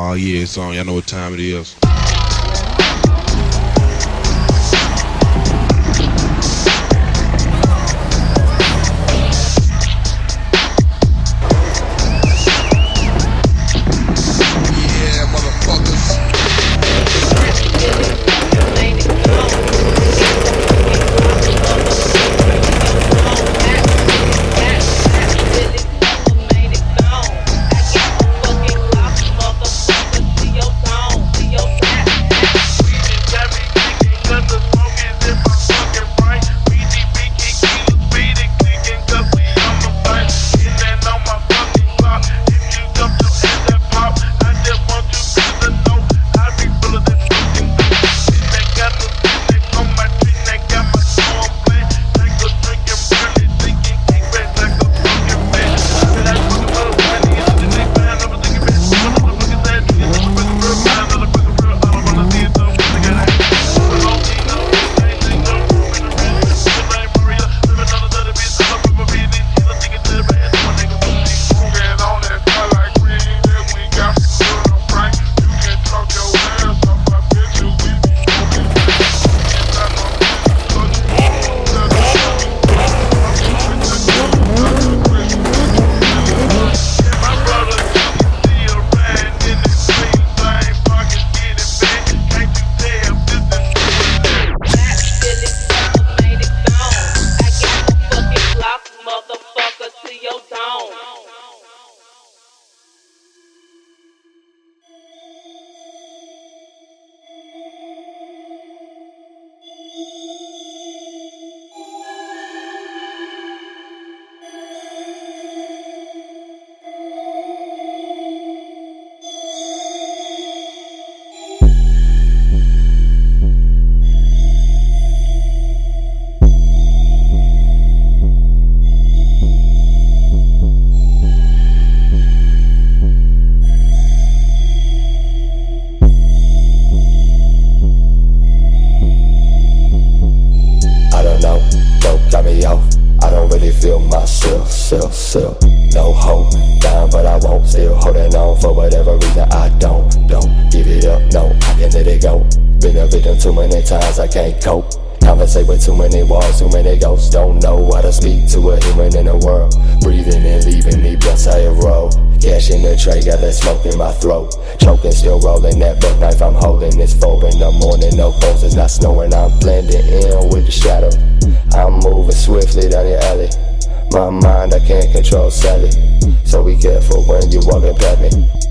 Oh yeah, it's on. Y'all know what time it is. No hope, down but I won't. Still holding on for whatever reason I don't give it up, no, I can't let it go. Been a victim too many times, I can't cope. Conversate with too many walls, too many ghosts. Don't know how to speak to a human in the world. Breathing and leaving me blunts I roll. Cash in the tray, got that smoke in my throat. Choking, still rolling that buck knife I'm holding. It's 4 in the morning, no bones, it's not snowing. I'm blending in with the shadow. I'm moving swiftly down the alley. My mind I can't control, Sally. So be careful when you're walking past me.